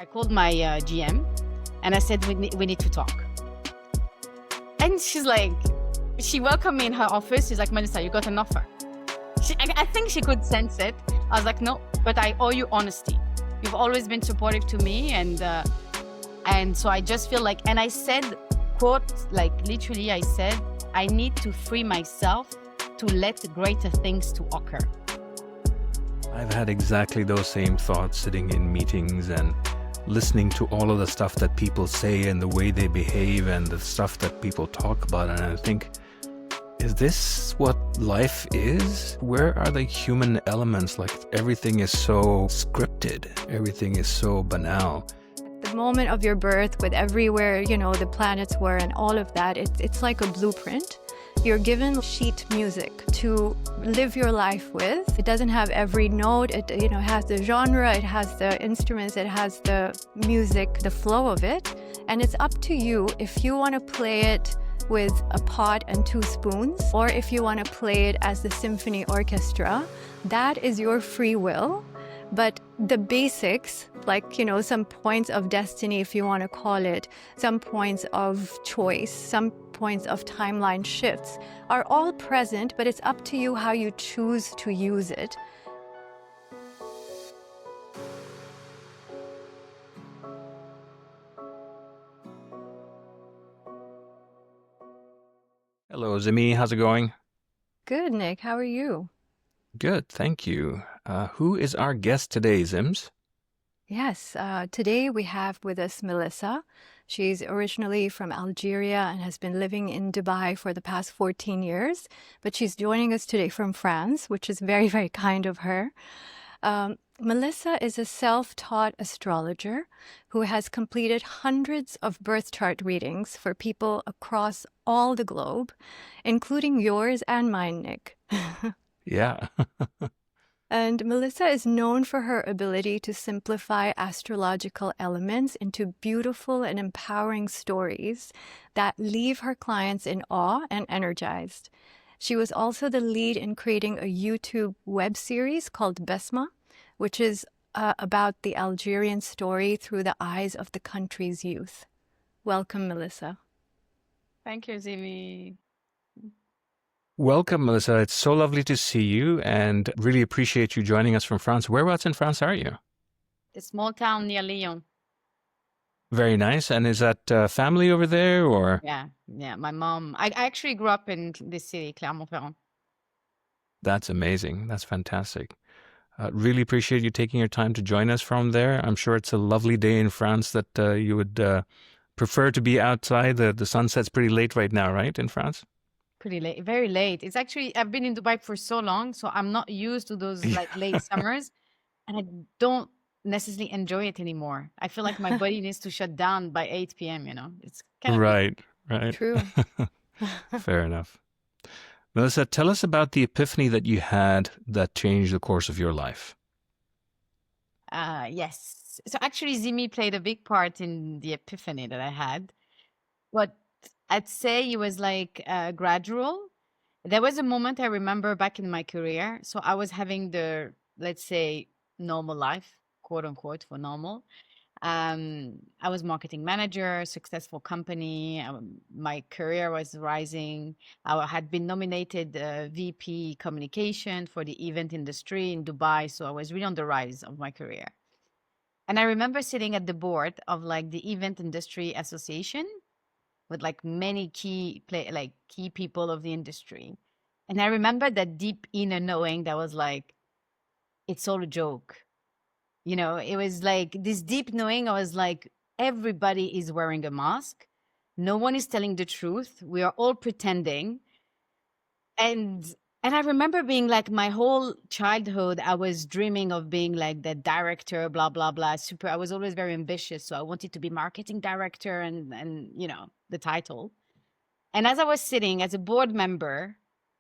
I called my GM and I said, we need to talk. And she's like, she welcomed me in her office. She's like, Melissa, you got an offer. I think she could sense it. I was like, no, but I owe you honesty. You've always been supportive to me. And so I just feel like, and I said, quote, like literally I said, I need to free myself to let greater things to occur. I've had exactly those same thoughts sitting in meetings and listening to all of the stuff that people say and the way they behave and the stuff that people talk about. And I think, is this what life is? Where are the human elements? Like everything is so scripted. Everything is so banal. The moment of your birth with everywhere, the planets were and all of that, it's like a blueprint. You're given sheet music to live your life with. It doesn't have every note. It has the genre, it has the instruments, it has the music, the flow of it. And it's up to you if you want to play it with a pot and 2 spoons, or if you want to play it as the symphony orchestra. That is your free will. But the basics, like, some points of destiny, if you want to call it, some points of choice, some points of timeline shifts, are all present, but it's up to you how you choose to use it. Hello, Zimmy. How's it going? Good, Nick. How are you? Good, thank you. Who is our guest today, Zims? Yes, today we have with us Melissa. She's originally from Algeria and has been living in Dubai for the past 14 years, but she's joining us today from France, which is very, very kind of her. Melissa is a self-taught astrologer who has completed hundreds of birth chart readings for people across all the globe, including yours and mine, Nick. Yeah. And Melissa is known for her ability to simplify astrological elements into beautiful and empowering stories that leave her clients in awe and energized. She was also the lead in creating a YouTube web series called BESMA, which is about the Algerian story through the eyes of the country's youth. Welcome, Melissa. Thank you, Zimmy. Welcome, Melissa. It's so lovely to see you and really appreciate you joining us from France. Whereabouts in France are you? A small town near Lyon. Very nice. And is that family over there or? Yeah. My mom, I actually grew up in this city, Clermont-Ferrand. That's amazing. That's fantastic. Really appreciate you taking your time to join us from there. I'm sure it's a lovely day in France that you would prefer to be outside. The sun sets pretty late right now, right, in France? Pretty late, very late. It's actually, I've been in Dubai for so long, so I'm not used to those like late summers, and I don't necessarily enjoy it anymore. I feel like my body needs to shut down by 8 p.m., It's kind of Right. True. Fair enough. Melissa, tell us about the epiphany that you had that changed the course of your life. Yes. So actually, Zimmy played a big part in the epiphany that I had. But I'd say it was like gradual. There was a moment I remember back in my career. So I was having the, let's say, normal life, quote unquote, for normal. I was marketing manager, successful company. My career was rising. I had been nominated VP communication for the event industry in Dubai. So I was really on the rise of my career. And I remember sitting at the board of like the event industry association with like many key people of the industry. And I remember that deep inner knowing that was like, it's all a joke. It was like this deep knowing. I was like, everybody is wearing a mask. No one is telling the truth. We are all pretending. And I remember being like my whole childhood, I was dreaming of being like the director, blah, blah, blah. I was always very ambitious. So I wanted to be marketing director and the title. And as I was sitting as a board member,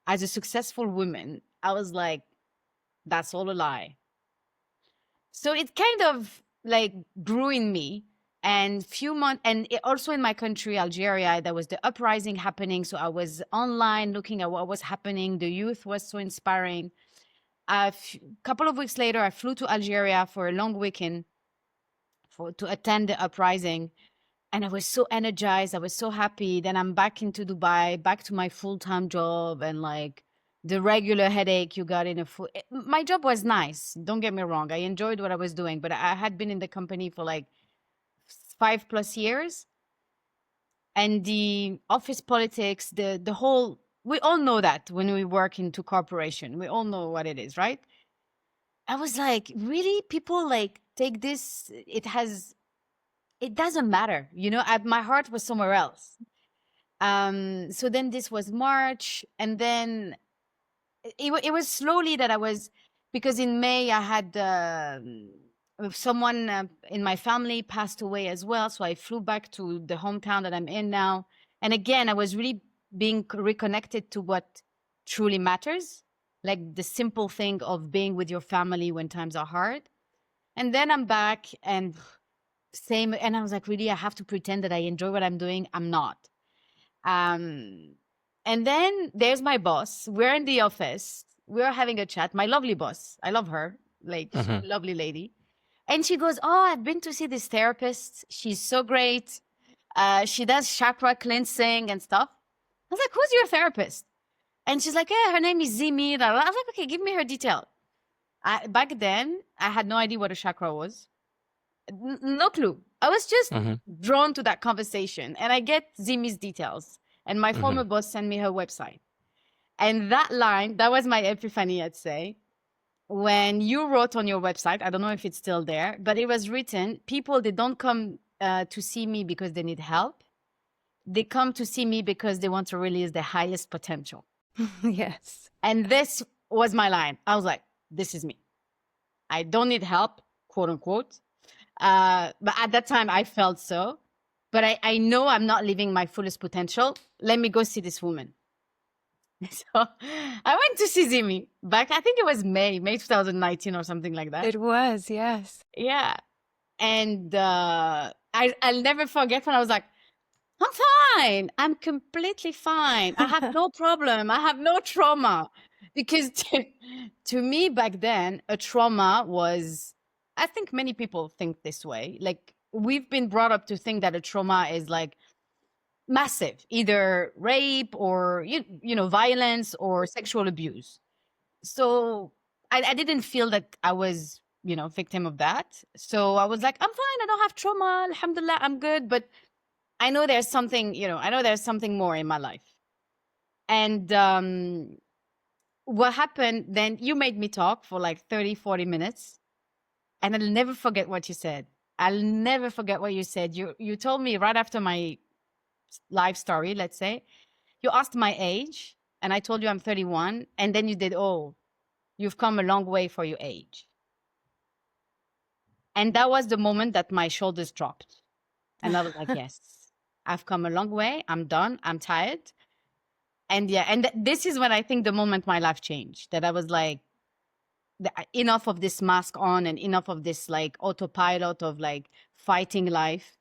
as a successful woman, I was like, that's all a lie. So it kind of like grew in me. And few months, and also in my country, Algeria, there was the uprising happening. So I was online looking at what was happening. The youth was so inspiring. A couple of weeks later, I flew to Algeria for a long weekend to attend the uprising. And I was so energized. I was so happy. Then I'm back into Dubai, back to my full-time job, and like the regular headache you got in a full. My job was nice. Don't get me wrong. I enjoyed what I was doing, but I had been in the company for like 5+ years, and the office politics, the whole. We all know that when we work into corporation, we all know what it is, right? I was like, really, people like take this. It doesn't matter, my heart was somewhere else. So then this was March, and then it was slowly that I was, because in May I had someone in my family passed away as well. So I flew back to the hometown that I'm in now. And again, I was really being reconnected to what truly matters, like the simple thing of being with your family when times are hard. And then I'm back and same. And I was like, really, I have to pretend that I enjoy what I'm doing. I'm not. And then there's my boss. We're in the office. We're having a chat. My lovely boss. I love her. Like, she's a lovely lady. And she goes, oh, I've been to see this therapist. She's so great. She does chakra cleansing and stuff. I was like, who's your therapist? And she's like, yeah, her name is Zimmy. I was like, okay, give me her detail. Back then, I had no idea what a chakra was. No clue. I was just drawn to that conversation. And I get Zimmy's details. And my former boss sent me her website. And that line, that was my epiphany, I'd say. When you wrote on your website, I don't know if it's still there, but it was written, people, they don't come to see me because they need help. They come to see me because they want to release their highest potential. Yes. And this was my line. I was like, this is me. I don't need help, quote unquote. But at that time, I felt so. But I know I'm not living my fullest potential. Let me go see this woman. So I went to see Zimmy back, I think it was May 2019 or something like that. It was, yes. Yeah. And I'll never forget when I was like, I'm fine. I'm completely fine. I have no problem. I have no trauma. Because to me back then, a trauma was, I think many people think this way. Like, we've been brought up to think that a trauma is like massive, either rape or, violence or sexual abuse. So I didn't feel that I was, victim of that. So I was like, I'm fine. I don't have trauma. Alhamdulillah, I'm good. But I know there's something, I know there's something more in my life. And what happened then, you made me talk for like 30-40 minutes. And I'll never forget what you said. I'll never forget what you said. You told me right after my life story, let's say, you asked my age, and I told you I'm 31. And then you did, oh, you've come a long way for your age. And that was the moment that my shoulders dropped. And I was like, yes, I've come a long way. I'm done. I'm tired. And yeah, and this is when I think the moment my life changed, that I was like, enough of this mask on and enough of this like autopilot of like fighting life.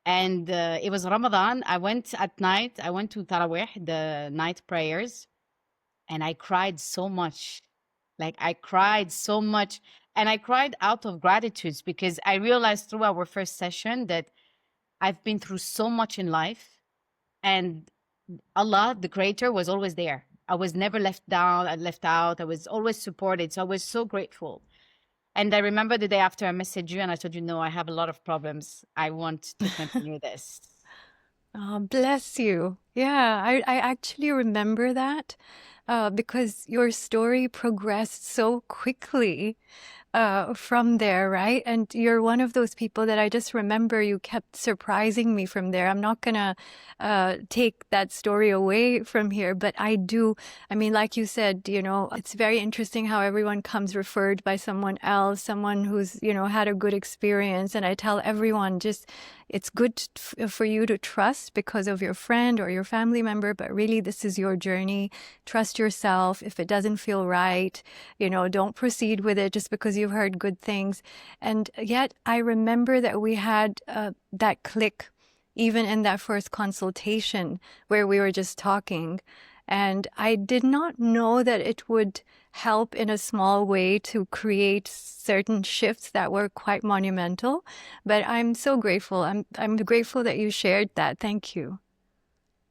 And it was Ramadan. I went at night. I went to Tarawih, the night prayers, and I cried so much. Like, I cried so much. And I cried out of gratitude because I realized through our first session that I've been through so much in life, and Allah, the creator, was always there. I was never left down and left out. I was always supported. So I was so grateful. And I remember the day after I messaged you and I told you, no, I have a lot of problems. I want to continue this. Oh, bless you. Yeah, I actually remember that because your story progressed so quickly from there, right? And you're one of those people that I just remember you kept surprising me from there. I'm not gonna take that story away from here, but I do. I mean, like you said, it's very interesting how everyone comes referred by someone else, someone who's, had a good experience. And I tell everyone, just, it's good for you to trust because of your friend or your family member, but really this is your journey. Trust yourself. If it doesn't feel right, don't proceed with it just because you've heard good things. And yet I remember that we had that click even in that first consultation where we were just talking. And I did not know that it would help in a small way to create certain shifts that were quite monumental. But I'm so grateful. I'm grateful that you shared that. Thank you.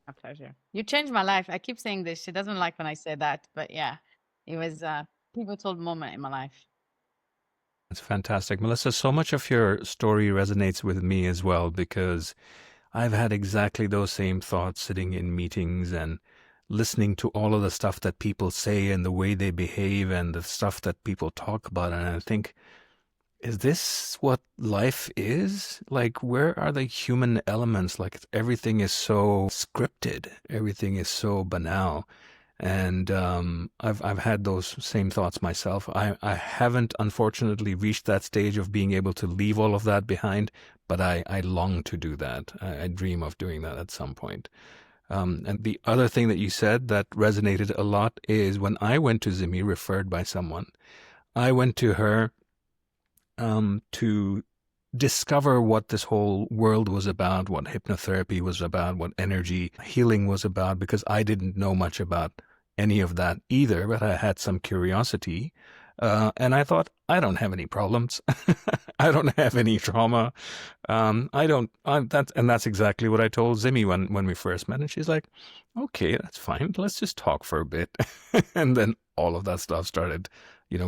My pleasure. You changed my life. I keep saying this. She doesn't like when I say that, but yeah, it was a pivotal moment in my life. It's fantastic. Melissa, so much of your story resonates with me as well, because I've had exactly those same thoughts sitting in meetings and listening to all of the stuff that people say and the way they behave and the stuff that people talk about. And I think, is this what life is? Like, where are the human elements? Like, everything is so scripted. Everything is so banal. And I've had those same thoughts myself. I haven't, unfortunately, reached that stage of being able to leave all of that behind, but I long to do that. I dream of doing that at some point. And the other thing that you said that resonated a lot is when I went to Zimmy, referred by someone, I went to her to discover what this whole world was about, what hypnotherapy was about, what energy healing was about, because I didn't know much about any of that either, but I had some curiosity. And I thought, I don't have any problems. I don't have any trauma. That's exactly what I told Zimmy when we first met. And she's like, okay, that's fine. Let's just talk for a bit. And then all of that stuff started,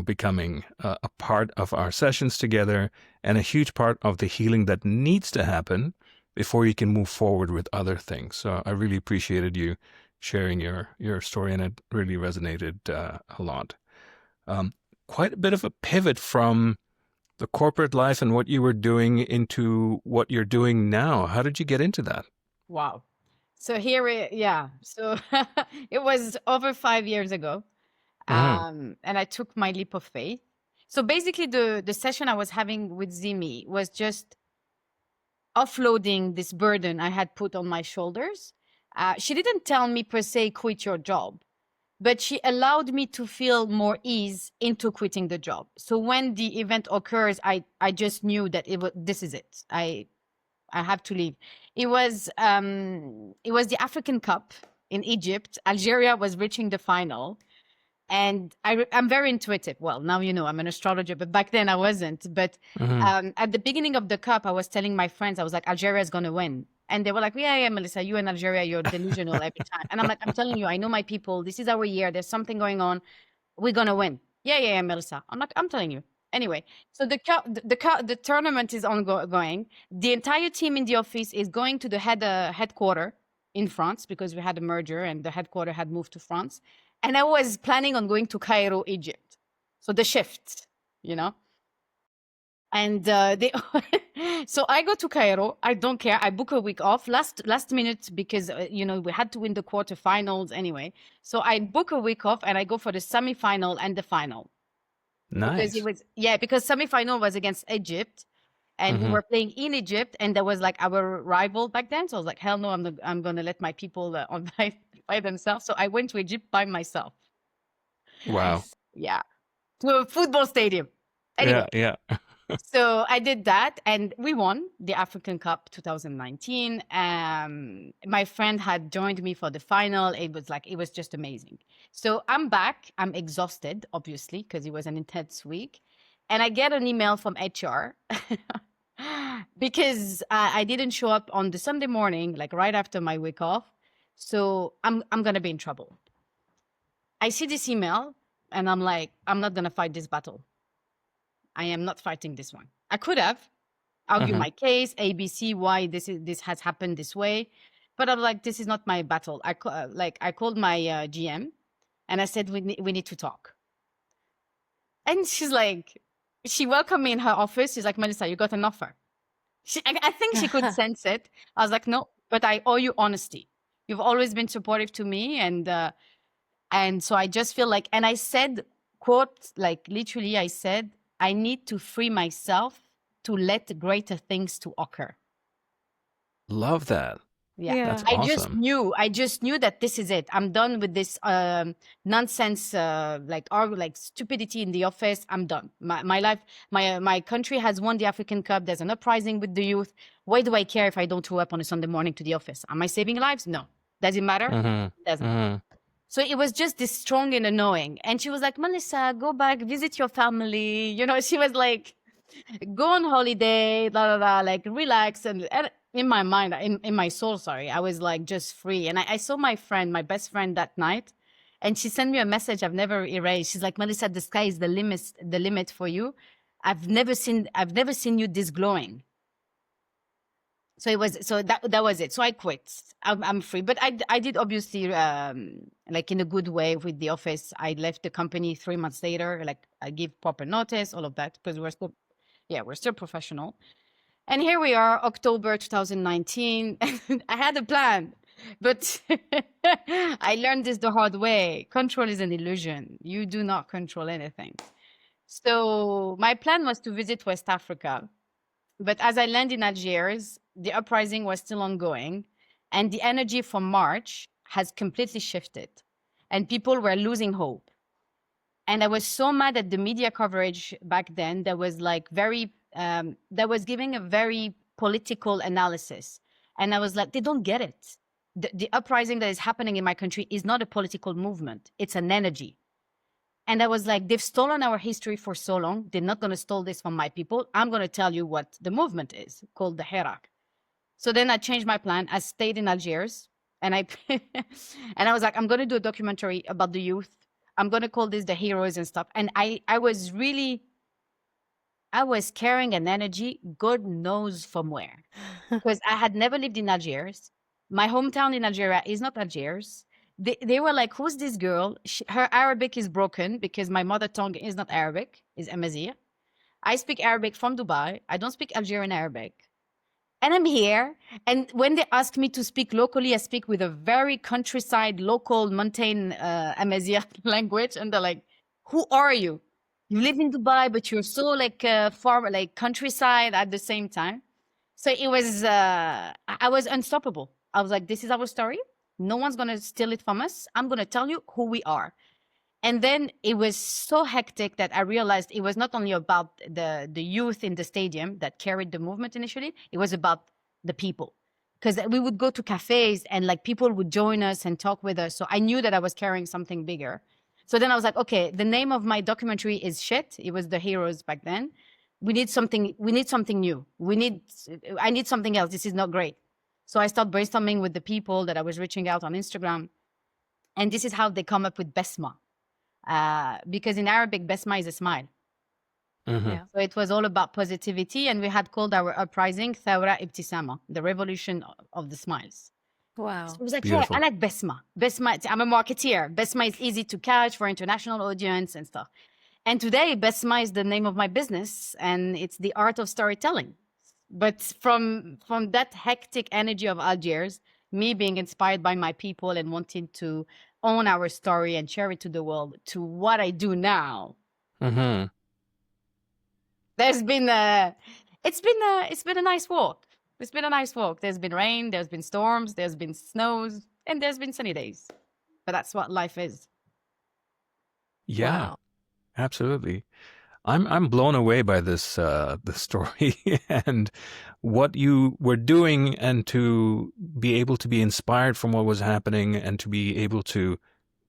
becoming a part of our sessions together and a huge part of the healing that needs to happen before you can move forward with other things. So I really appreciated you sharing your story, and it really resonated a lot. Quite a bit of a pivot from the corporate life and what you were doing into what you're doing now. How did you get into that? Wow. So So it was over 5 years ago. And I took my leap of faith. So basically the session I was having with Zimmy was just offloading this burden I had put on my shoulders. She didn't tell me per se, quit your job, but she allowed me to feel more ease into quitting the job. So when the event occurs, I just knew that this is it. I have to leave. It was the African Cup in Egypt. Algeria was reaching the final. And I'm very intuitive. Well, now I'm an astrologer, but back then I wasn't. But at the beginning of the cup, I was telling my friends, I was like, Algeria is going to win. And they were like, yeah, Melissa, you in Algeria, you're delusional every time. And I'm like, I'm telling you, I know my people. This is our year. There's something going on. We're going to win. Yeah, Melissa. I'm telling you. Anyway, so the tournament is ongoing. The entire team in the office is going to the headquarter in France, because we had a merger and the headquarter had moved to France. And I was planning on going to Cairo, Egypt. So the shift, And so I go to Cairo. I don't care. I book a week off last minute because, we had to win the quarterfinals anyway. So I book a week off and I go for the semifinal and the final. Nice. Because semifinal was against Egypt. And we were playing in Egypt, and that was like our rival back then. So I was like, hell no, I'm going to let my people on by themselves. So I went to Egypt by myself. Wow. Yeah. To a football stadium. Anyway. Yeah. So I did that, and we won the African Cup 2019. My friend had joined me for the final. It was just amazing. So I'm back. I'm exhausted, obviously, because it was an intense week. And I get an email from HR because I didn't show up on the Sunday morning, like right after my week off. So I'm going to be in trouble. I see this email and I'm like, I'm not going to fight this battle. I am not fighting this one. I could have argued my case, ABC, why this has happened this way. But I'm like, this is not my battle. I called my GM and I said, we need to talk. And she's like, she welcomed me in her office. She's like, Melissa, you got an offer. I think she could sense it. I was like, no, but I owe you honesty. You've always been supportive to me. And so I just feel like, and I said, quote, like literally, I said, I need to free myself to let greater things to occur. Love that. Yeah. That's awesome. I just knew that this is it. I'm done with this nonsense, like stupidity in the office. I'm done. My life, my country has won the African Cup. There's an uprising with the youth. Why do I care if I don't show up on a Sunday morning to the office? Am I saving lives? No. Does it matter? It doesn't. So it was just this strong inner knowing. And she was like, Melissa, go back, visit your family. You know, she was like, go on holiday, blah, blah, blah, like relax. And in my mind, in my soul, sorry, I was like just free. And I saw my friend, my best friend that night, and she sent me a message I've never erased. She's like, Melissa, the sky is the limit for you. I've never seen you this glowing. So that was it. So I quit. I'm free, but I did obviously like in a good way with the office. I left the company 3 months later. Like I give proper notice, all of that, because we're still professional. And here we are, October 2019. I had a plan, but I learned this the hard way. Control is an illusion. You do not control anything. So my plan was to visit West Africa. But as I landed in Algiers, the uprising was still ongoing, and the energy from March has completely shifted, and people were losing hope. And I was so mad at the media coverage back then that was like that was giving a very political analysis. And I was like, they don't get it. The uprising that is happening in my country is not a political movement. It's an energy. And I was like, they've stolen our history for so long. They're not going to steal this from my people. I'm going to tell you what the movement is, called the Hirak. So then I changed my plan. I stayed in Algiers, and I was like, I'm going to do a documentary about the youth. I'm going to call this the heroes and stuff. And I was carrying an energy, God knows from where, because I had never lived in Algiers. My hometown in Algeria is not Algiers. They were like, who's this girl? Her Arabic is broken because my mother tongue is not Arabic, is Amazigh. I speak Arabic from Dubai. I don't speak Algerian Arabic. And I'm here. And when they ask me to speak locally, I speak with a very countryside, local, mountain Amazigh language. And they're like, who are you? You live in Dubai, but you're so like far, like countryside at the same time. So it was, I was unstoppable. I was like, this is our story. No one's going to steal it from us. I'm going to tell you who we are. And then it was so hectic that I realized it was not only about the youth in the stadium that carried the movement initially. It was about the people, because we would go to cafes and like people would join us and talk with us. So I knew that I was carrying something bigger. So then I was like, okay, the name of my documentary is shit. It was the heroes back then. We need something new. I need something else. This is not great. So I started brainstorming with the people that I was reaching out on Instagram. And this is how they come up with BESMA. Because in Arabic, BESMA is a smile. Mm-hmm. Yeah. So it was all about positivity. And we had called our uprising S1Ep13, the revolution of the smiles. Wow. So it was like, Beautiful. hey, I like BESMA. BESMA, I'm a marketeer. BESMA is easy to catch for international audience and stuff. And today, BESMA is the name of my business, and it's the art of storytelling. But from that hectic energy of Algiers, me being inspired by my people and wanting to own our story and share it to the world, to what I do now, Mm-hmm. it's been a nice walk. It's been a nice walk. There's been rain, there's been storms, there's been snows, and there's been sunny days. But that's what life is. Yeah, Wow. absolutely. I'm blown away by this the story and what you were doing, and to be able to be inspired from what was happening and to be able to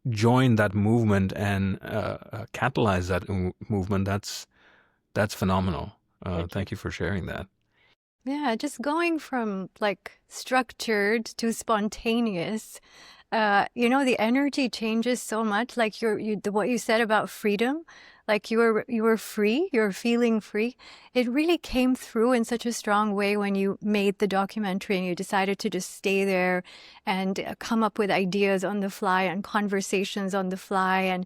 join that movement and catalyze that movement. That's phenomenal. Thank you for sharing that. Yeah, just going from like structured to spontaneous. The energy changes so much. Like what you said about freedom, like you were free, you're feeling free. It really came through in such a strong way when you made the documentary and you decided to just stay there and come up with ideas on the fly and conversations on the fly, and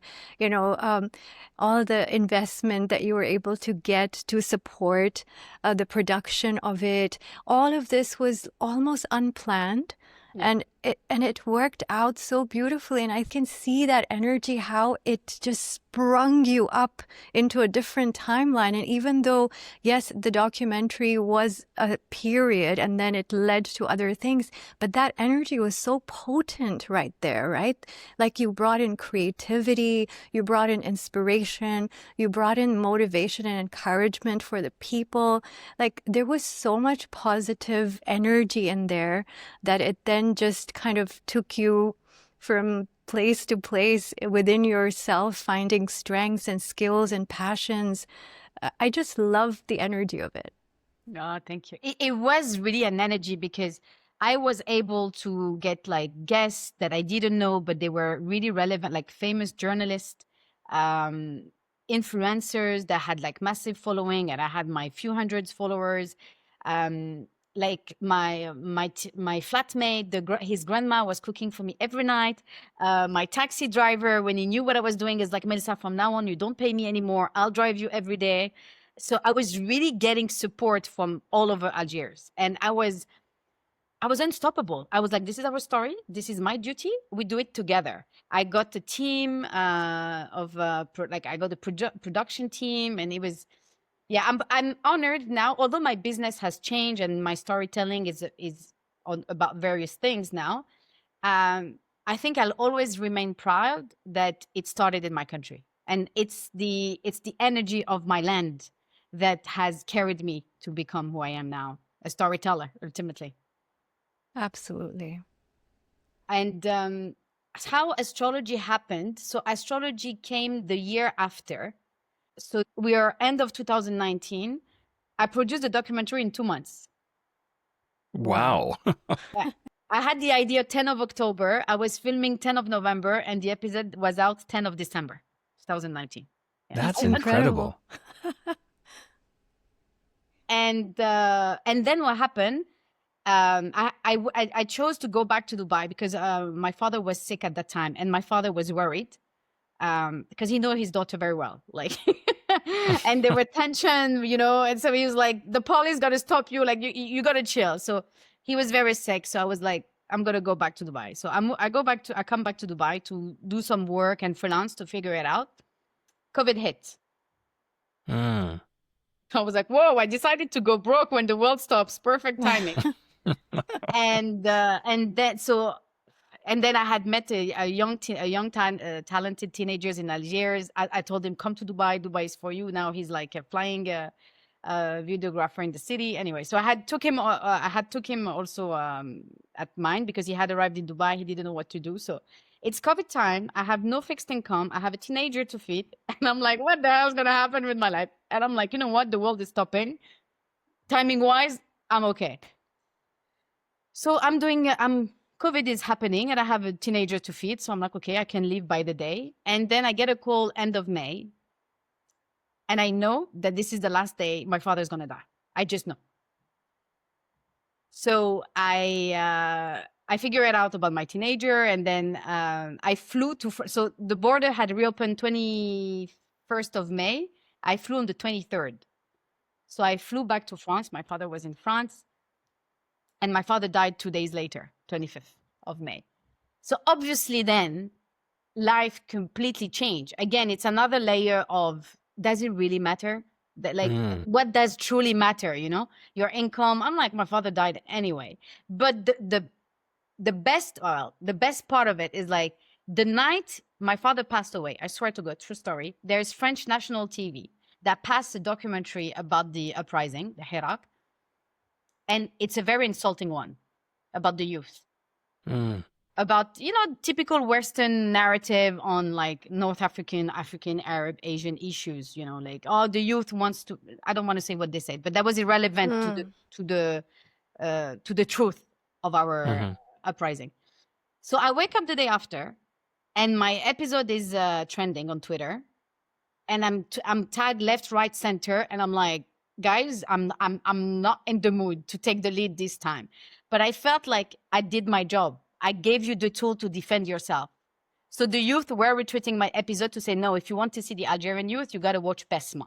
all the investment that you were able to get to support the production of it. All of this was almost unplanned. Yeah. And it worked out so beautifully. And I can see that energy, how it just sprung you up into a different timeline. And even though, yes, the documentary was a period and then it led to other things, but that energy was so potent right there, right? Like you brought in creativity, you brought in inspiration, you brought in motivation and encouragement for the people. Like there was so much positive energy in there that it then just kind of took you from place to place within yourself, finding strengths and skills and passions. I just love the energy of it. Oh, thank you. It was really an energy because I was able to get like guests that I didn't know, but they were really relevant, like famous journalists, um, influencers that had like massive following, and I had my few hundreds followers. Um, like my flatmate, his grandma was cooking for me every night. My taxi driver, when he knew what I was doing, is like, Melissa, from now on, you don't pay me anymore. I'll drive you every day. So I was really getting support from all over Algiers, and I was unstoppable. I was like, this is our story. This is my duty. We do it together. I got the team of I got the production team, and it was, yeah. I'm honored now. Although my business has changed and my storytelling is on about various things now. I think I'll always remain proud that it started in my country, and it's the energy of my land that has carried me to become who I am now, a storyteller, ultimately. Absolutely. And how astrology happened. So astrology came the year after. So we are end of 2019. I produced a documentary in 2 months. Wow. Yeah. I had the idea 10 of October. I was filming 10 of November, and the episode was out 10 of December, 2019. Yeah. That's incredible. And then what happened? I chose to go back to Dubai because my father was sick at that time, and my father was worried because he knew his daughter very well, like, and there were tension, and so he was like, the police got to stop you, like you got to chill. So he was very sick. So I was like, I'm gonna go back to Dubai. So I come back to Dubai to do some work and freelance to figure it out. COVID hit. I was like, whoa, I decided to go broke when the world stops. Perfect timing. And then I had met a young talented teenagers in Algiers. I told him, come to Dubai. Dubai is for you. Now he's like flying a videographer in the city. Anyway, so I had took him also at mine because he had arrived in Dubai. He didn't know what to do. So it's COVID time. I have no fixed income. I have a teenager to feed. And I'm like, what the hell is going to happen with my life? And I'm like, you know what? The world is stopping. Timing wise, I'm okay. So COVID is happening and I have a teenager to feed. So I'm like, okay, I can live by the day. And then I get a call end of May. And I know that this is the last day my father is going to die. I just know. So I figure it out about my teenager. And then I flew so the border had reopened 21st of May. I flew on the 23rd. So I flew back to France. My father was in France. And my father died 2 days later, 25th of May. So obviously then life completely changed. Again, it's another layer of, does it really matter? What does truly matter? Your income. I'm like, my father died anyway. But the best part of it is like the night my father passed away, I swear to God, true story. There's French national TV that passed a documentary about the uprising, the Hirak. And it's a very insulting one about the youth. About, typical Western narrative on like North African, Arab, Asian issues, like, oh, the youth wants to, I don't want to say what they said, but that was irrelevant to the truth of our uprising. So I wake up the day after and my episode is trending on Twitter and I'm tagged left, right, center. And I'm like, guys, I'm not in the mood to take the lead this time, but I felt like I did my job. I gave you the tool to defend yourself. So the youth were retweeting my episode to say, no, if you want to see the Algerian youth, you got to watch BESMA.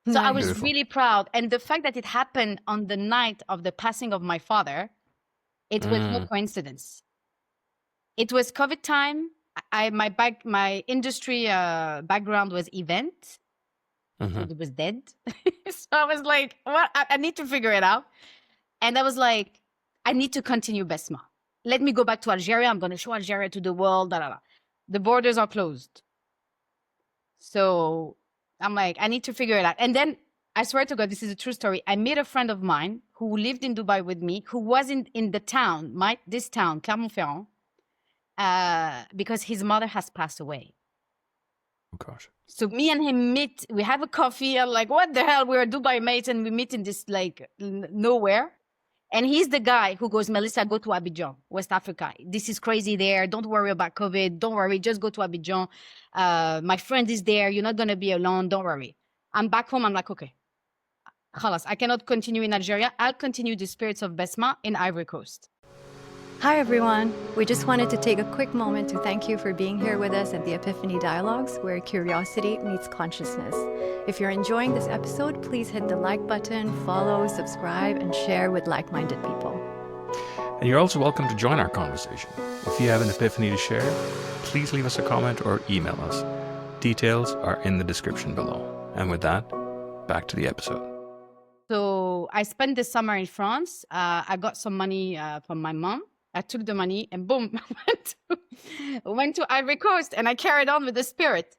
So I was really proud. And the fact that it happened on the night of the passing of my father, it was no coincidence. It was COVID time. My industry background was event. So it was dead. So I was like, well, I need to figure it out. And I was like, I need to continue BESMA. Let me go back to Algeria. I'm going to show Algeria to the world. The borders are closed. So I'm like, I need to figure it out. And then I swear to God, this is a true story. I met a friend of mine who lived in Dubai with me, who was in the town, this town, Clermont-Ferrand. because his mother has passed away. Oh, gosh. So me and him meet, we have a coffee. I'm like, what the hell? We're Dubai mates and we meet in this like nowhere. And he's the guy who goes, Melissa, go to Abidjan, West Africa. This is crazy there. Don't worry about COVID. Don't worry. Just go to Abidjan. My friend is there. You're not going to be alone. Don't worry. I'm back home. I'm like, okay, khalas, I cannot continue in Algeria. I'll continue the spirits of BESMA in Ivory Coast. Hi, everyone. We just wanted to take a quick moment to thank you for being here with us at the Epiphany Dialogues, where curiosity meets consciousness. If you're enjoying this episode, please hit the like button, follow, subscribe, and share with like-minded people. And you're also welcome to join our conversation. If you have an epiphany to share, please leave us a comment or email us. Details are in the description below. And with that, back to the episode. So I spent the summer in France. I got some money from my mom. I took the money and boom, went to Ivory Coast, and I carried on with the spirit.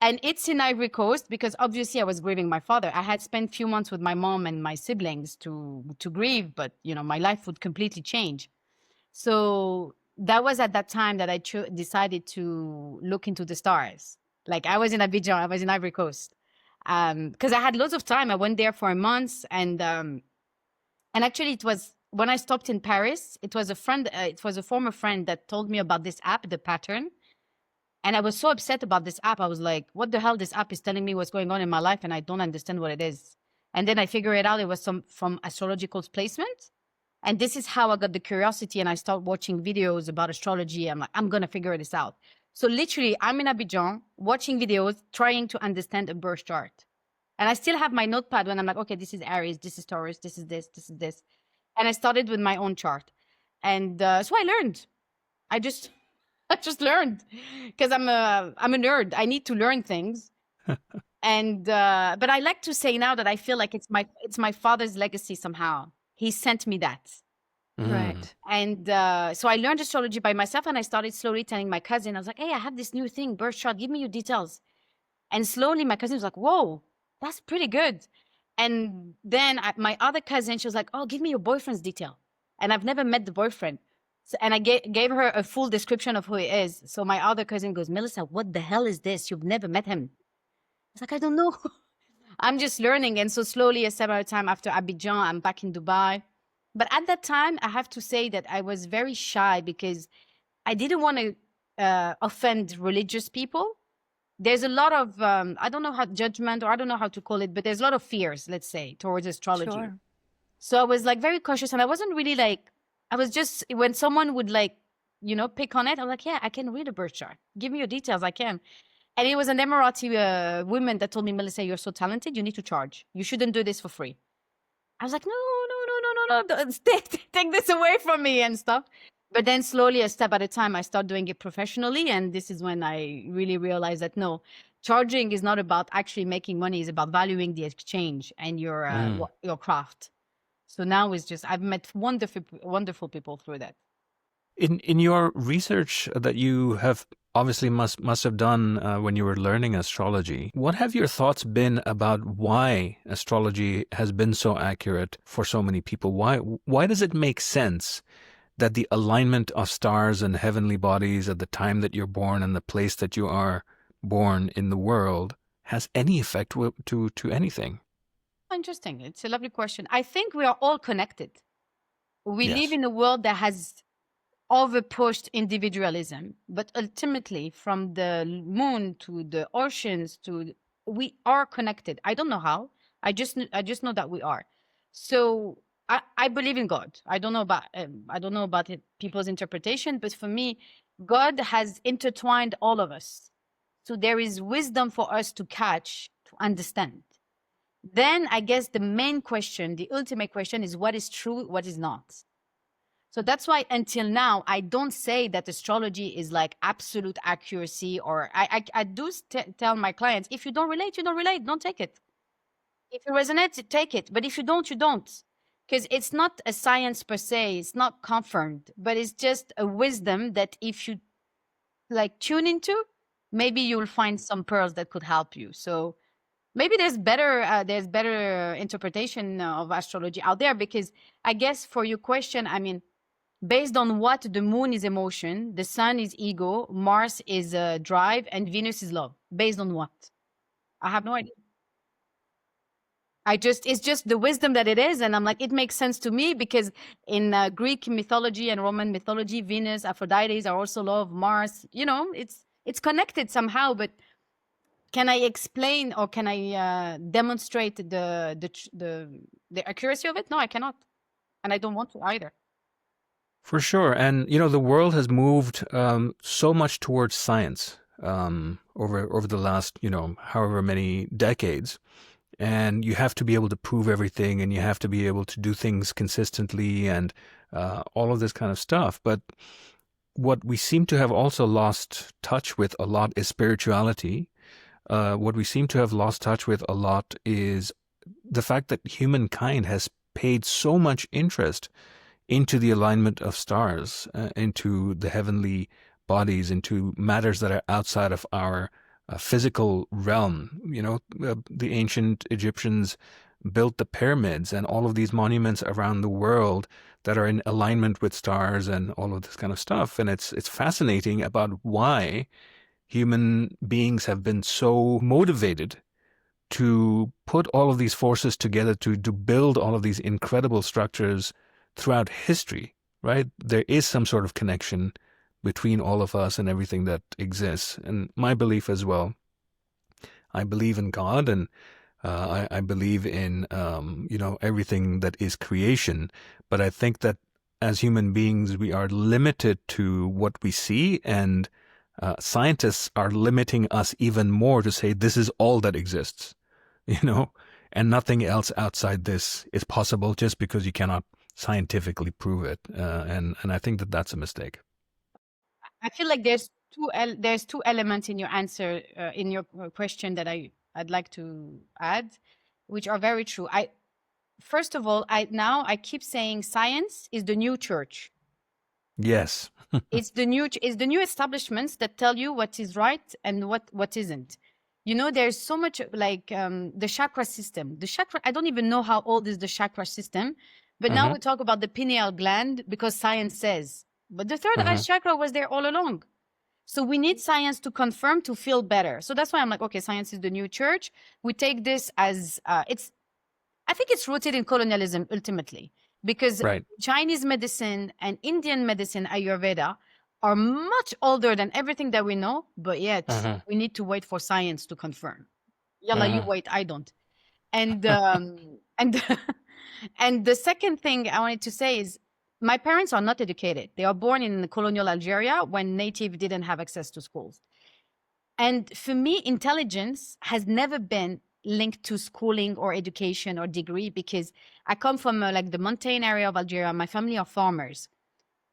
And it's in Ivory Coast because obviously I was grieving my father. I had spent a few months with my mom and my siblings to grieve, but you know, my life would completely change. So that was at that time that I decided to look into the stars. Like I was in Abidjan, I was in Ivory Coast. Because I had loads of time. I went there for a month, and actually it was when I stopped in Paris. It was a friend, it was a former friend that told me about this app, The Pattern, and I was so upset about this app. I was like, "What the hell? This app is telling me what's going on in my life, and I don't understand what it is." And then I figured it out. It was from astrological placement, and this is how I got the curiosity, and I started watching videos about astrology. I'm like, I'm gonna figure this out. So literally, I'm in Abidjan watching videos, trying to understand a birth chart. And I still have my notepad when I'm like, okay, this is Aries, this is Taurus, this is this, this is this. And I started with my own chart. And so I learned. I just learned because I'm a nerd. I need to learn things. And but I like to say now that I feel like it's my father's legacy somehow. He sent me that. Right. And so I learned astrology by myself, and I started slowly telling my cousin. I was like, hey, I have this new thing, birth chart. Give me your details. And slowly my cousin was like, whoa, that's pretty good. And then my other cousin, she was like, oh, give me your boyfriend's detail. And I've never met the boyfriend. So, and I gave her a full description of who he is. So my other cousin goes, Melissa, what the hell is this? You've never met him. I was like, I don't know. I'm just learning. And so slowly, a step at a time, after Abidjan, I'm back in Dubai. But at that time, I have to say that I was very shy because I didn't want to offend religious people. There's a lot of, I don't know how judgment, or I don't know how to call it, but there's a lot of fears, let's say, towards astrology. Sure. So I was like very cautious, and I wasn't really like, I was just, when someone would like, you know, pick on it, I'm like, yeah, I can read a birth chart. Give me your details, I can. And it was an Emirati woman that told me, Melissa, you're so talented, you need to charge. You shouldn't do this for free. I was like, no, take this away from me and stuff. But then slowly, a step at a time, I start doing it professionally. And this is when I really realized that no, charging is not about actually making money. It's about valuing the exchange and your craft. So now it's just, I've met wonderful people through that. In your research that you have obviously must have done when you were learning astrology, what have your thoughts been about why astrology has been so accurate for so many people? Why does it make sense that the alignment of stars and heavenly bodies at the time that you're born and the place that you are born in the world has any effect to anything? Interesting. It's a lovely question. I think we are all connected. We live in a world that has over-pushed individualism, but ultimately from the moon to the oceans we are connected. I don't know how. I just know that we are. So I believe in God. I don't know about people's interpretation, but for me, God has intertwined all of us. So there is wisdom for us to catch, to understand. Then I guess the main question, the ultimate question is what is true, what is not. So that's why until now, I don't say that astrology is like absolute accuracy, or I do tell my clients, if you don't relate, you don't relate, don't take it. If it resonates, take it. But if you don't, you don't. Because it's not a science per se, it's not confirmed, but it's just a wisdom that if you like tune into, maybe you'll find some pearls that could help you. So maybe there's better interpretation of astrology out there, because I guess for your question, I mean, Based on what? The moon is emotion, the sun is ego, Mars is drive, and Venus is love. Based on what? I have no idea. It's just the wisdom that it is. And I'm like, it makes sense to me because in Greek mythology and Roman mythology, Venus, Aphrodite are also love, Mars, it's connected somehow. But can I explain or can I demonstrate the accuracy of it? No, I cannot. And I don't want to either. For sure. And, the world has moved so much towards science over the last, however many decades. And you have to be able to prove everything, and you have to be able to do things consistently and all of this kind of stuff. But what we seem to have also lost touch with a lot is spirituality. What we seem to have lost touch with a lot is the fact that humankind has paid so much interest into the alignment of stars, into the heavenly bodies, into matters that are outside of our physical realm. The ancient Egyptians built the pyramids and all of these monuments around the world that are in alignment with stars and all of this kind of stuff. And it's fascinating about why human beings have been so motivated to put all of these forces together to build all of these incredible structures throughout history, right? There is some sort of connection between all of us and everything that exists. And my belief as well, I believe in God, and I believe in, everything that is creation. But I think that as human beings, we are limited to what we see, and scientists are limiting us even more to say this is all that exists, and nothing else outside this is possible just because you cannot scientifically prove it. And I think that that's a mistake. I feel like there's two elements in your answer, in your question that I'd like to add, which are very true. First of all, I keep saying science is the new church. Yes. It's the new establishments that tell you what is right and what isn't. There's so much like the chakra system. I don't even know how old is the chakra system, but now we talk about the pineal gland because science says. But the third eye chakra was there all along. So we need science to confirm to feel better. So that's why I'm like, okay, science is the new church. We take this as I think it's rooted in colonialism ultimately, because Chinese medicine and Indian medicine, Ayurveda, are much older than everything that we know, but yet we need to wait for science to confirm. Yalla, you wait, I don't. And and the second thing I wanted to say is, my parents are not educated. They are born in colonial Algeria when native didn't have access to schools. And for me, intelligence has never been linked to schooling or education or degree, because I come from like the mountain area of Algeria. My family are farmers.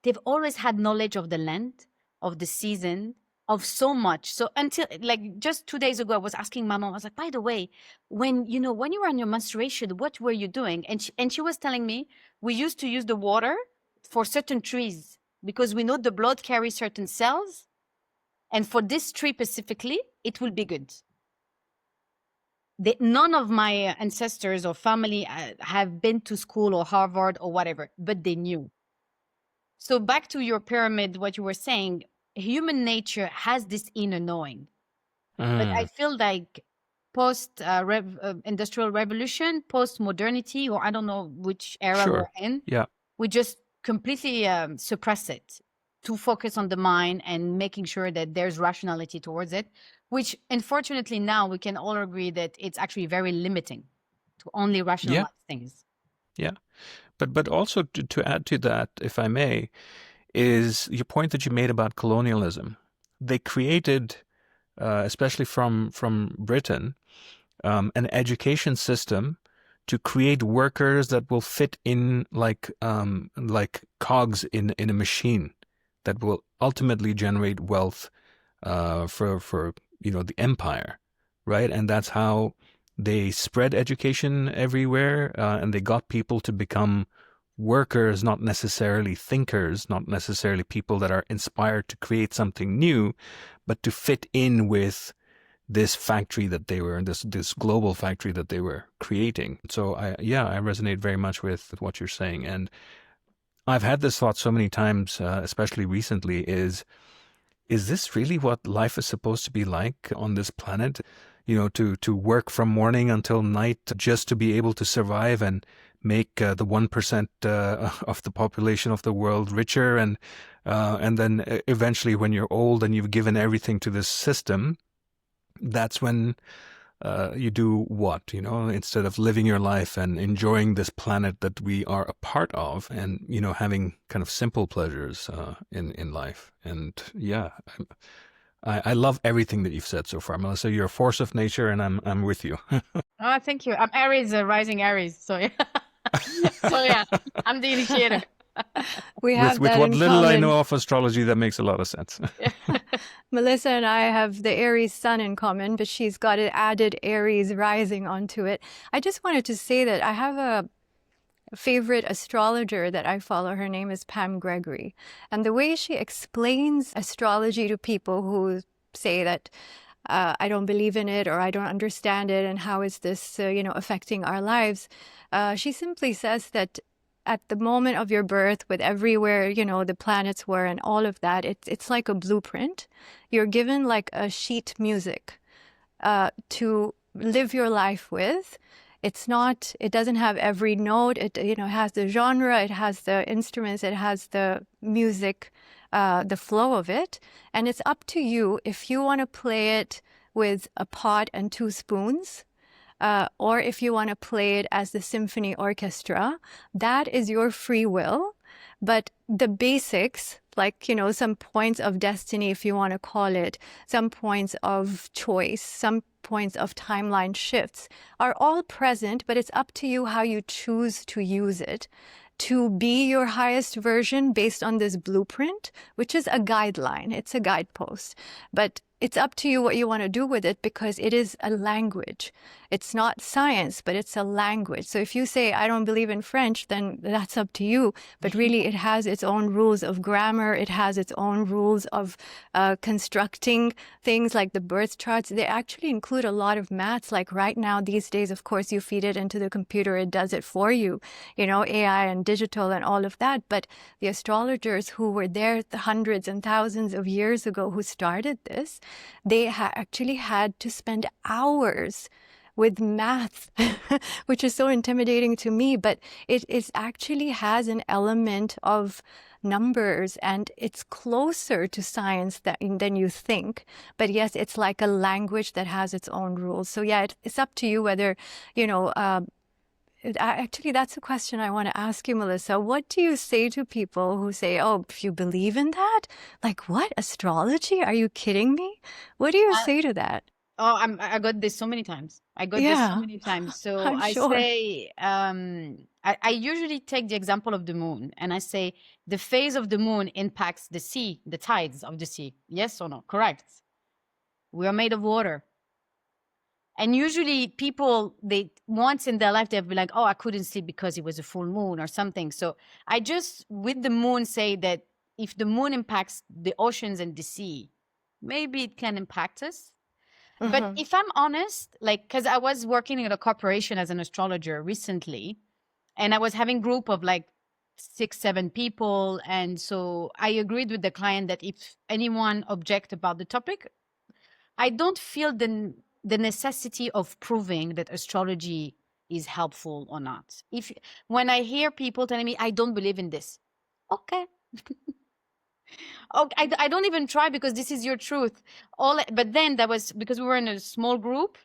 They've always had knowledge of the land, of the season, of so much. So until like just 2 days ago, I was asking my mom, I was like, by the way, when you were on your menstruation, what were you doing? And she was telling me, we used to use the water for certain trees because we know the blood carries certain cells. And for this tree specifically, it will be good. None of my ancestors or family have been to school or Harvard or whatever, but they knew. So back to your pyramid, what you were saying, human nature has this inner knowing. But I feel like post-industrial revolution, post-modernity, or I don't know which era we're in, we just completely suppress it to focus on the mind and making sure that there's rationality towards it, which unfortunately now we can all agree that it's actually very limiting to only rationalize things. Yeah. But also to add to that, if I may, is your point that you made about colonialism. They created, especially from Britain, an education system to create workers that will fit in like cogs in a machine that will ultimately generate wealth for the empire, right? And that's how they spread education everywhere, and they got people to become workers, not necessarily thinkers, not necessarily people that are inspired to create something new, but to fit in with this factory that they were, this global factory that they were creating. So I resonate very much with what you're saying. And I've had this thought so many times, especially recently, is this really what life is supposed to be like on this planet? You know, to work from morning until night just to be able to survive and make the 1% of the population of the world richer, and then eventually, when you're old and you've given everything to this system, that's when you do what, you know, instead of living your life and enjoying this planet that we are a part of, and, you know, having kind of simple pleasures in life. And yeah, I love everything that you've said so far, Melissa. You're a force of nature, and I'm with you. Oh, thank you. I'm Aries, rising Aries. So yeah. So yeah, I'm the initiator. We have with that what in little I common. know of astrology, that makes a lot of sense. Melissa and I have the Aries sun in common, but she's got an added Aries rising onto it. I just wanted to say that I have a favorite astrologer that I follow. Her name is Pam Gregory. And the way she explains astrology to people who say that I don't believe in it, or I don't understand it, and how is this, affecting our lives? She simply says that at the moment of your birth, with everywhere, the planets were and all of that, it's like a blueprint. You're given like a sheet music to live your life with. It doesn't have every note. It has the genre, it has the instruments, it has the music, the flow of it. And it's up to you if you want to play it with a pot and 2 spoons, or if you want to play it as the symphony orchestra. That is your free will. But the basics, like, some points of destiny, if you want to call it, some points of choice, some points of timeline shifts, are all present, but it's up to you how you choose to use it to be your highest version based on this blueprint, which is a guideline. It's a guidepost. But it's up to you what you want to do with it, because it is a language. It's not science, but it's a language. So if you say, I don't believe in French, then that's up to you. But really, it has its own rules of grammar. It has its own rules of constructing things like the birth charts. They actually include a lot of maths. Like right now, these days, of course, you feed it into the computer, it does it for you, AI and digital and all of that. But the astrologers who were there the hundreds and thousands of years ago, who started this, they actually had to spend hours with math, which is so intimidating to me, but it actually has an element of numbers, and it's closer to science than you think. But yes, it's like a language that has its own rules. So yeah, it's up to you whether, actually, that's a question I want to ask you, Melissa. What do you say to people who say, oh, if you believe in that? Like, what? Astrology? Are you kidding me? What do you say to that? Oh, I got this so many times. So I'm I sure. say, I usually take the example of the moon, and I say the phase of the moon impacts the sea, the tides of the sea. Yes or no? Correct. We are made of water. And usually people, once in their life, they'll be like, oh, I couldn't sleep because it was a full moon or something. So I just, with the moon, say that if the moon impacts the oceans and the sea, maybe it can impact us. But if I'm honest, because I was working in a corporation as an astrologer recently, and I was having group of 6, 7 people. And so I agreed with the client that if anyone object about the topic, I don't feel the necessity of proving that astrology is helpful or not. When I hear people telling me, I don't believe in this, okay. Okay, I don't even try, because this is your truth. But then that was because we were in a small group.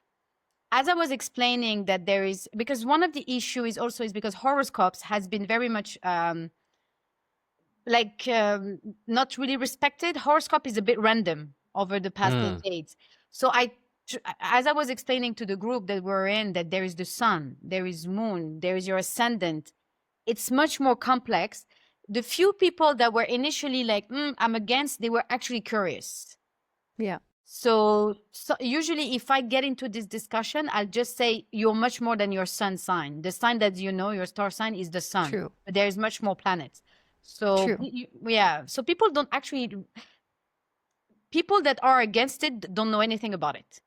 As I was explaining that because one of the issue is because horoscopes has been very much not really respected. Horoscope is a bit random over the past decades. So as I was explaining to the group that we're in, that there is the sun, there is moon, there is your ascendant. It's much more complex. The few people that were initially I'm against, they were actually curious. Yeah. So usually if I get into this discussion, I'll just say you're much more than your sun sign. The sign that your star sign is the sun. True. But there is much more planets. So yeah. So people that are against it don't know anything about it.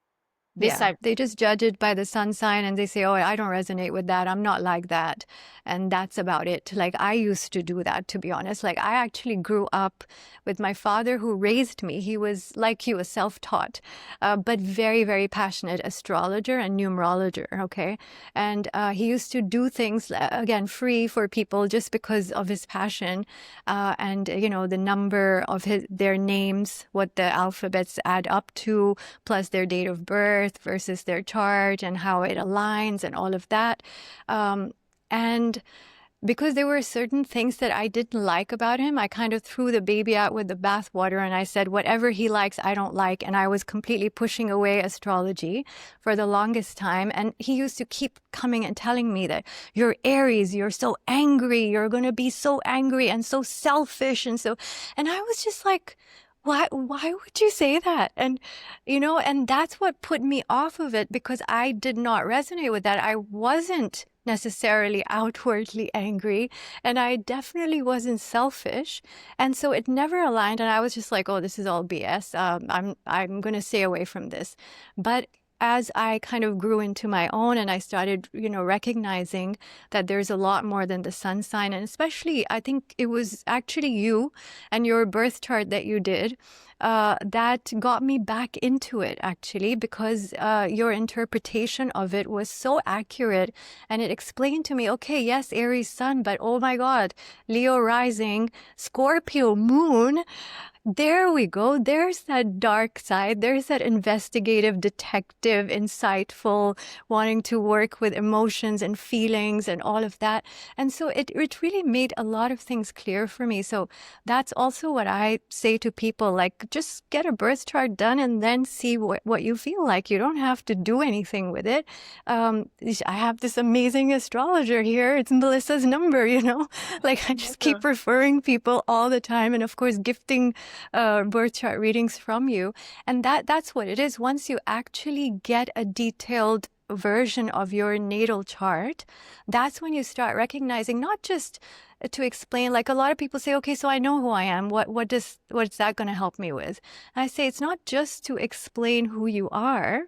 This Yeah, I they just judge it by the sun sign and they say, oh, I don't resonate with that. I'm not like that. And that's about it. Like, I used to do that, to be honest. Like, I actually grew up with my father who raised me. He was like you, a self-taught, but very, very passionate astrologer and numerologer. Okay. And he used to do things, again, free for people just because of his passion. And, you know, the number of their names, what the alphabets add up to, plus their date of birth versus their chart and how it aligns and all of that. And because there were certain things that I didn't like about him, I kind of threw the baby out with the bathwater and I said, whatever he likes, I don't like. And I was completely pushing away astrology for the longest time. And he used to keep coming and telling me that you're Aries, you're so angry, you're going to be so angry and so selfish. And I was just like, why would you say that? And, you know, and that's what put me off of it, because I did not resonate with that. I wasn't necessarily outwardly angry, and I definitely wasn't selfish. And so it never aligned. And I was just like, oh, this is all BS. I'm going to stay away from this. But as I kind of grew into my own and I started, you know, recognizing that there's a lot more than the sun sign, and especially I think it was actually you and your birth chart that you did that got me back into it, actually, because your interpretation of it was so accurate, and it explained to me, okay, yes, Aries sun, but oh my God, Leo rising, Scorpio moon. There we go. There's that dark side. There's that investigative, detective, insightful, wanting to work with emotions and feelings and all of that. And so it really made a lot of things clear for me. So that's also what I say to people, like, just get a birth chart done and then see what you feel like. You don't have to do anything with it. I have this amazing astrologer here. It's Melissa's number, you know, like I just keep referring people all the time. And of course, gifting birth chart readings from you. And that's what it is. Once you actually get a detailed version of your natal chart, that's when you start recognizing, not just to explain, like a lot of people say, okay, so I know who I am. What's that going to help me with? And I say, it's not just to explain who you are.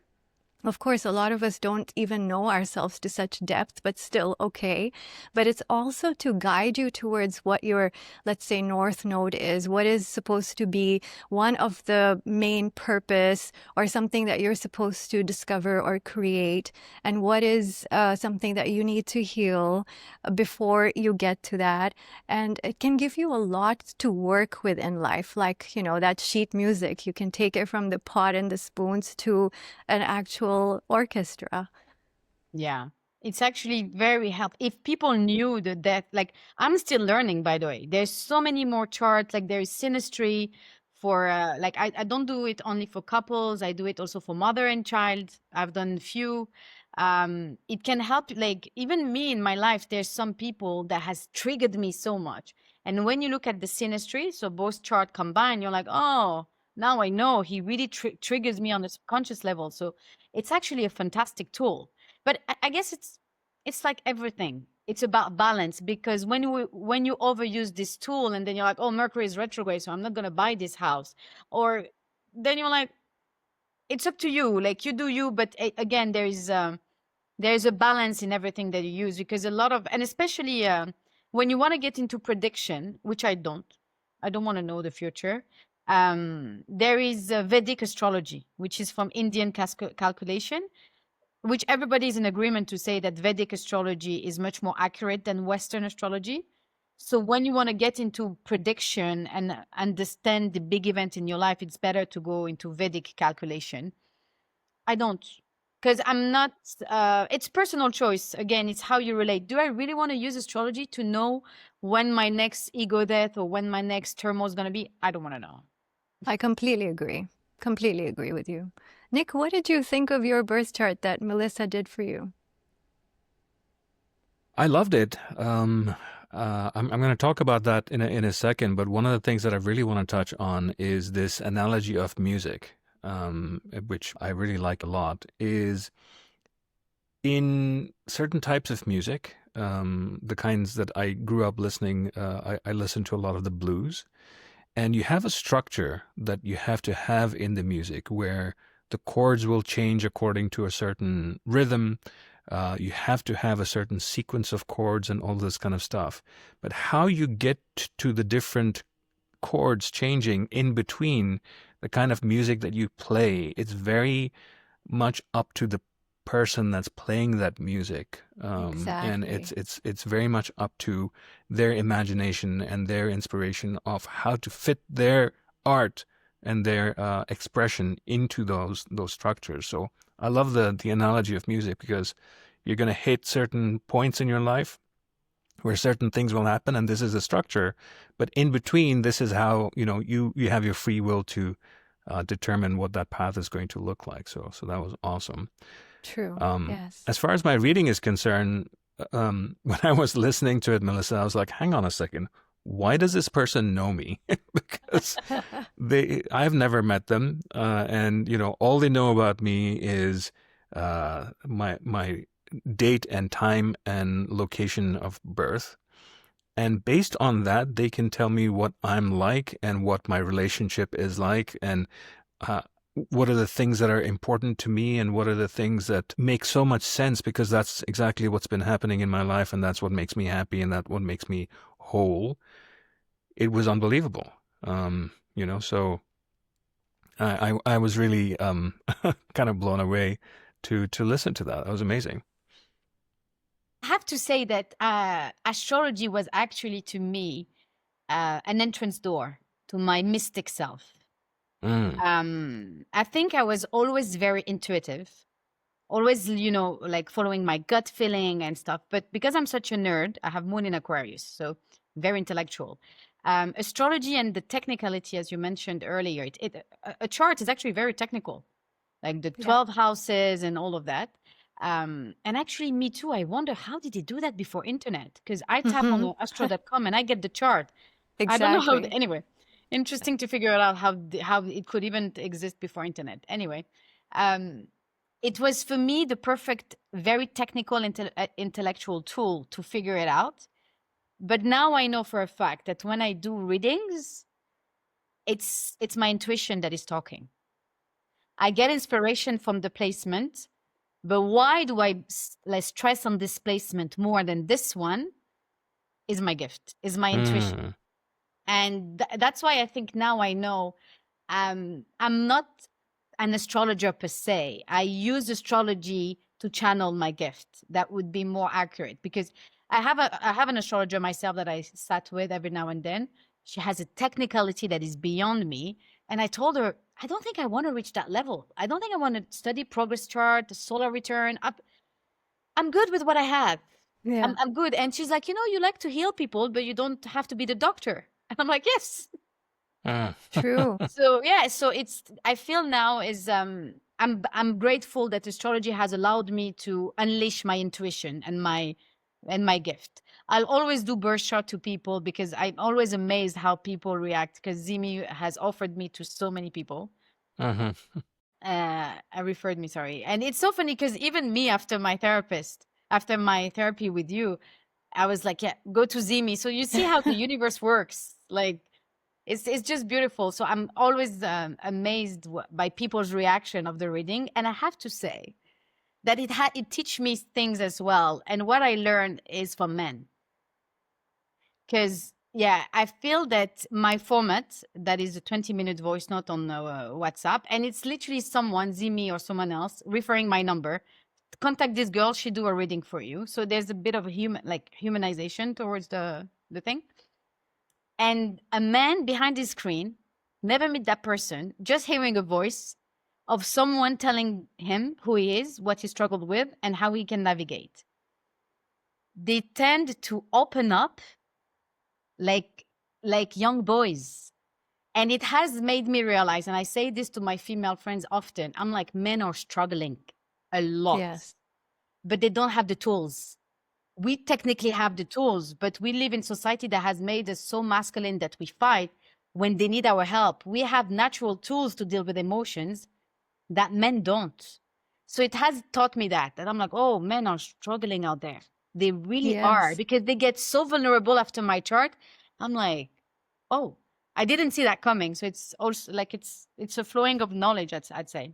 Of course, a lot of us don't even know ourselves to such depth, but still okay. But it's also to guide you towards what your, let's say, north node is, what is supposed to be one of the main purpose or something that you're supposed to discover or create, and what is something that you need to heal before you get to that. And it can give you a lot to work with in life, like, you know, that sheet music. You can take it from the pot and the spoons to an actual orchestra. Yeah, it's actually very helpful. If people knew the depth, like I'm still learning, by the way. There's so many more charts. Like there's synastry for, like I don't do it only for couples. I do it also for mother and child. I've done a few. It can help, like even me in my life, there's some people that has triggered me so much. And when you look at the synastry, so both chart combined, you're like, oh, now I know he really triggers me on a subconscious level. So it's actually a fantastic tool. But I guess it's like everything. It's about balance, because when you overuse this tool and then you're like, oh, Mercury is retrograde, so I'm not going to buy this house. Or then you're like, it's up to you. Like you do you. But again, there's a balance in everything that you use, because a lot of, and especially when you want to get into prediction, which I don't want to know the future. There is Vedic astrology, which is from Indian calculation, which everybody is in agreement to say that Vedic astrology is much more accurate than Western astrology. So when you want to get into prediction and understand the big event in your life, it's better to go into Vedic calculation. I don't, because I'm not, it's personal choice. Again, it's how you relate. Do I really want to use astrology to know when my next ego death or when my next turmoil is going to be? I don't want to know. I completely agree. Completely agree with you. Nick, what did you think of your birth chart that Melissa did for you? I loved it. I'm going to talk about that in a second, but one of the things that I really want to touch on is this analogy of music, which I really like a lot, is in certain types of music, the kinds that I grew up listening, I listened to a lot of the blues. And you have a structure that you have to have in the music where the chords will change according to a certain rhythm. You have to have a certain sequence of chords and all this kind of stuff. But how you get to the different chords changing in between, the kind of music that you play, it's very much up to the person that's playing that music, and it's very much up to their imagination and their inspiration of how to fit their art and their expression into those structures. So I love the analogy of music, because you're going to hit certain points in your life where certain things will happen, and this is a structure, but in between, this is how you have your free will to determine what that path is going to look like. So that was awesome. True. Yes. As far as my reading is concerned, when I was listening to it, Melissa, I was like, hang on a second. Why does this person know me? Because I've never met them. And, all they know about me is my date and time and location of birth. And based on that, they can tell me what I'm like and what my relationship is like, and what are the things that are important to me, and what are the things that make so much sense, because that's exactly what's been happening in my life, and that's what makes me happy, and that's what makes me whole. It was unbelievable. So I was really kind of blown away to listen to that. That was amazing. I have to say that astrology was actually, to me, an entrance door to my mystic self. I think I was always very intuitive, always, like following my gut feeling and stuff. But because I'm such a nerd, I have Moon in Aquarius, so very intellectual. Astrology and the technicality, as you mentioned earlier, a chart is actually very technical, like the 12 houses and all of that. And actually, me too. I wonder, how did they do that before internet? Because I tap on astro.com and I get the chart. Exactly. I don't know how. Anyway, interesting to figure out how it could even exist before internet. Anyway, it was for me the perfect, very technical, intellectual tool to figure it out. But now I know for a fact that when I do readings, it's my intuition that is talking. I get inspiration from the placement. But why do I stress on this placement more than this one? Is my gift, is my intuition. And that's why I think now I know I'm not an astrologer per se. I use astrology to channel my gift. That would be more accurate, because I have an astrologer myself that I sat with every now and then. She has a technicality that is beyond me. And I told her, I don't think I want to reach that level. I don't think I want to study progress chart, the solar return. I'm good with what I have. Yeah. I'm good. And she's like, you like to heal people, but you don't have to be the doctor. And I'm like, yes. True. So yeah, so I feel now is I'm grateful that astrology has allowed me to unleash my intuition and my gift. I'll always do birth chart to people, because I'm always amazed how people react, because Zimmy has offered me to so many people. Referred me, sorry. And it's so funny, because even me, after my therapy with you, I was like, yeah, go to Zimmy. So you see how the universe works. Like, it's just beautiful. So I'm always amazed by people's reaction of the reading. And I have to say that it teach me things as well. And what I learned is from men. Because, I feel that my format, that is a 20-minute voice note on WhatsApp, and it's literally someone, Zimmy or someone else, referring my number. Contact this girl, she do a reading for you. So there's a bit of a humanization towards the thing. And a man behind his screen, never meet that person, just hearing a voice of someone telling him who he is, what he struggled with, and how he can navigate. They tend to open up like young boys. And it has made me realize, and I say this to my female friends often, I'm like, men are struggling a lot. Yes. But they don't have the tools. We technically have the tools, but we live in society that has made us so masculine that we fight when they need our help. We have natural tools to deal with emotions that men don't. So it has taught me that I'm like, oh, men are struggling out there. They really are, because they get so vulnerable after my chart. I'm like, oh, I didn't see that coming. So it's also like it's a flowing of knowledge, I'd say.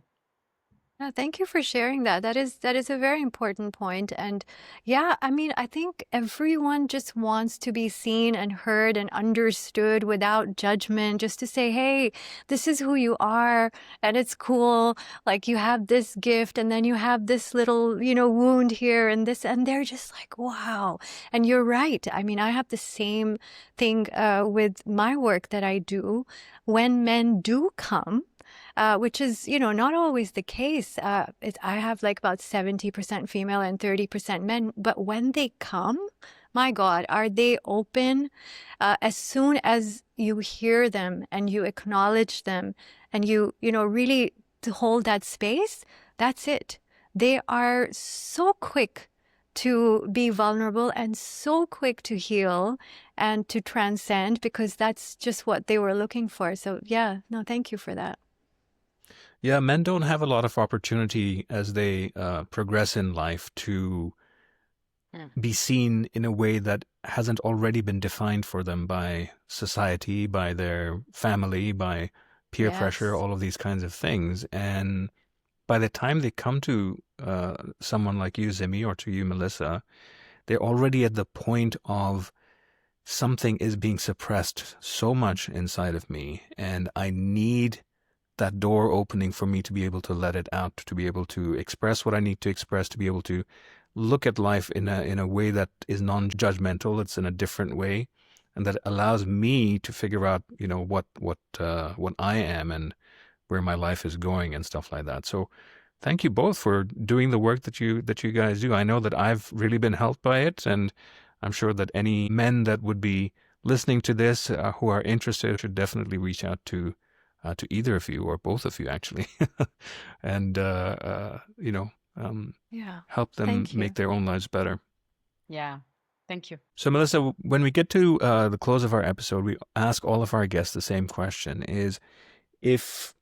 Yeah, thank you for sharing that. That is a very important point. And yeah, I mean, I think everyone just wants to be seen and heard and understood without judgment, just to say, hey, this is who you are, and it's cool. Like, you have this gift, and then you have this little, wound here and this, and they're just like, wow. And you're right. I mean, I have the same thing with my work that I do. When men do come, which is, not always the case. I have like about 70% female and 30% men. But when they come, my God, are they open? As soon as you hear them and you acknowledge them and you really to hold that space, that's it. They are so quick to be vulnerable and so quick to heal and to transcend, because that's just what they were looking for. So yeah, no, thank you for that. Yeah, men don't have a lot of opportunity as they progress in life to be seen in a way that hasn't already been defined for them by society, by their family, by peer pressure, Yes. all of these kinds of things. And by the time they come to someone like you, Zimmy, or to you, Melissa, they're already at the point of something is being suppressed so much inside of me, and I need that door opening for me to be able to let it out, to be able to express what I need to express, to be able to look at life in a way that is non-judgmental. It's in a different way, and that allows me to figure out, what I am and where my life is going and stuff like that. So thank you both for doing the work that you guys do. I know that I've really been helped by it, and I'm sure that any men that would be listening to this who are interested should definitely reach out to either of you, or both of you actually, and help them Thank you. make their own lives better. Yeah. Thank you. So Melissa, when we get to the close of our episode, we ask all of our guests the same question: is if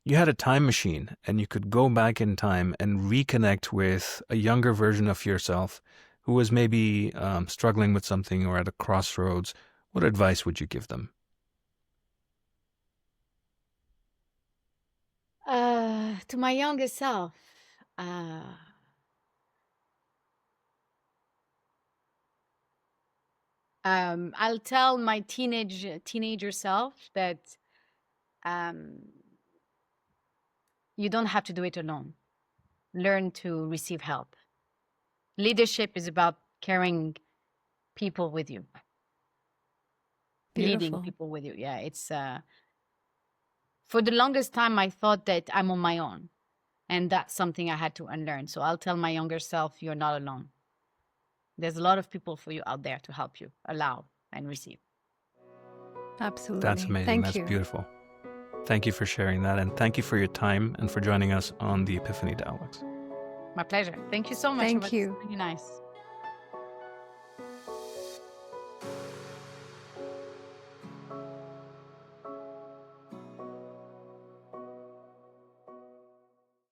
you had a time machine and you could go back in time and reconnect with a younger version of yourself who was maybe struggling with something or at a crossroads, what advice would you give them? To my younger self, I'll tell my teenager self that you don't have to do it alone. Learn to receive help. Leadership is about carrying people with you, leading Beautiful. people with you. Yeah, it's for the longest time I thought that I'm on my own, and that's something I had to unlearn. So I'll tell my younger self, you're not alone. There's a lot of people for you out there to help you, allow and receive. Absolutely. That's amazing. Thank That's you. beautiful. Thank you for sharing that, and thank you for your time and for joining us on the Epiphany Dialogues. My pleasure. Thank you so much. Thank It was you. really nice.